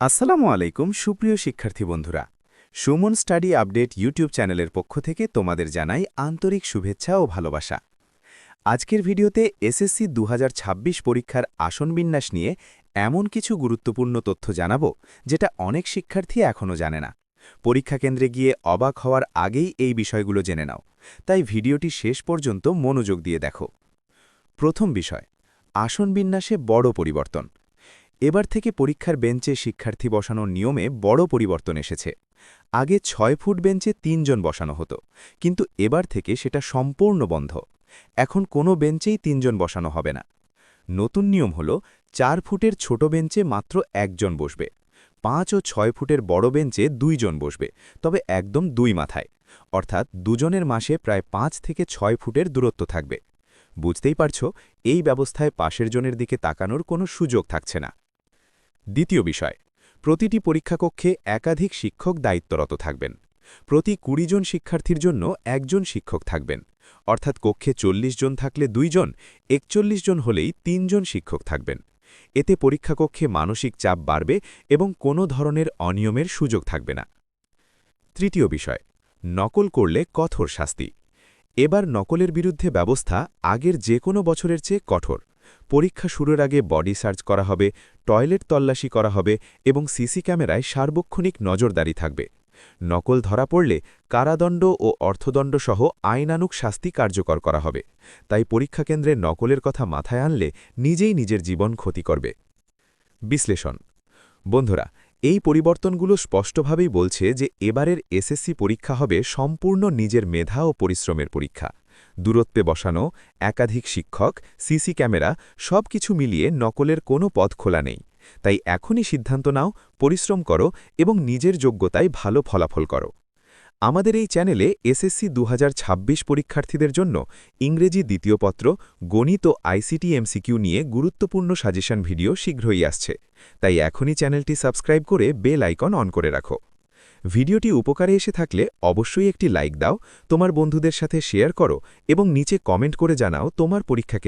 আসসালামু আলাইকুম সুপ্রিয় শিক্ষার্থী বন্ধুরা। সুমন স্টাডি আপডেট ইউটিউব চ্যানেলের পক্ষ থেকে তোমাদের জানাই আন্তরিক শুভেচ্ছা ও ভালোবাসা। আজকের ভিডিওতে এসএসসি 2026 পরীক্ষার আসন বিন্যাস নিয়ে এমন কিছু গুরুত্বপূর্ণ তথ্য জানাবো যেটা অনেক শিক্ষার্থী এখনও জানে না। পরীক্ষা কেন্দ্রে গিয়ে অবাক হওয়ার আগেই এই বিষয়গুলো জেনে নাও, তাই ভিডিওটি শেষ পর্যন্ত মনোযোগ দিয়ে দেখো। প্রথম বিষয়, আসন বিন্যাসে বড় পরিবর্তন। এবার থেকে পরীক্ষার বেঞ্চে শিক্ষার্থী বসানোর নিয়মে বড় পরিবর্তন এসেছে। আগে 6 ফুট বেঞ্চে 3 জন বসানো হতো, কিন্তু এবার থেকে সেটা সম্পূর্ণ বন্ধ। এখন কোনো বেঞ্চেই 3 জন বসানো হবে না। নতুন নিয়ম হল 4 ফুটের ছোট বেঞ্চে মাত্র 1 জন বসবে, 5 ও 6 ফুটের বড় বেঞ্চে 2 জন বসবে, তবে একদম 2 মাথায়, অর্থাৎ দুজনের মাসে প্রায় 5 থেকে 6 ফুটের দূরত্ব থাকবে। বুঝতেই পারছো, এই ব্যবস্থায় পাশের জনের দিকে তাকানোর কোনো সুযোগ থাকছে না। দ্বিতীয় বিষয়, প্রতিটি পরীক্ষাকক্ষে একাধিক শিক্ষক দায়িত্বরত থাকবেন। প্রতি 20 জন শিক্ষার্থীর জন্য একজন শিক্ষক থাকবেন, অর্থাৎ কক্ষে 40 জন থাকলে 2 জন, 41 জন হলেই 3 জন শিক্ষক থাকবেন। এতে পরীক্ষাকক্ষে মানসিক চাপ বাড়বে এবং কোনো ধরনের অনিয়মের সুযোগ থাকবে না। তৃতীয় বিষয়, নকল করলে কঠোর শাস্তি। এবার নকলের বিরুদ্ধে ব্যবস্থা আগের যে কোনো বছরের চেয়ে কঠোর। পরীক্ষা শুরুর আগে বডি সার্চ করা হবে, টয়লেট তল্লাশি করা হবে এবং সিসি ক্যামেরায় সার্বক্ষণিক নজরদারি থাকবে। নকল ধরা পড়লে কারাদণ্ড ও অর্থদণ্ড সহ আইনানুগ শাস্তি কার্যকর করা হবে। তাই পরীক্ষা কেন্দ্রে নকলের কথা মাথায় আনলে নিজেই নিজের জীবন ক্ষতি করবে। বিশ্লেষণ। বন্ধুরা, এই পরিবর্তনগুলো স্পষ্টভাবেই বলছে যে এবারের এসএসসি পরীক্ষা হবে সম্পূর্ণ নিজের মেধা ও পরিশ্রমের পরীক্ষা। দূরত্বে বসানো, একাধিক শিক্ষক, সিসি ক্যামেরা সবকিছু মিলিয়ে নকলের কোনো পথ খোলা নেই। তাই এখনই সিদ্ধান্ত নাও, পরিশ্রম করো এবং নিজের যোগ্যতায় ভালো ফলাফল করো। আমাদের এই চ্যানেলে এসএসসি 2026 পরীক্ষার্থীদের জন্য ইংরেজি দ্বিতীয় পত্র, গণিত ও আইসিটি এমসিকিউ নিয়ে গুরুত্বপূর্ণ সাজেশন ভিডিও শীঘ্রই আসছে। তাই এখনই চ্যানেলটি সাবস্ক্রাইব করে বেল আইকন অন করে রাখো। ভিডিওটি উপকারে এসে থাকলে অবশ্যই একটি লাইক দাও, তোমার বন্ধুদের সাথে শেয়ার করো এবং নিচে কমেন্ট করে জানাও তোমার পরীক্ষাকে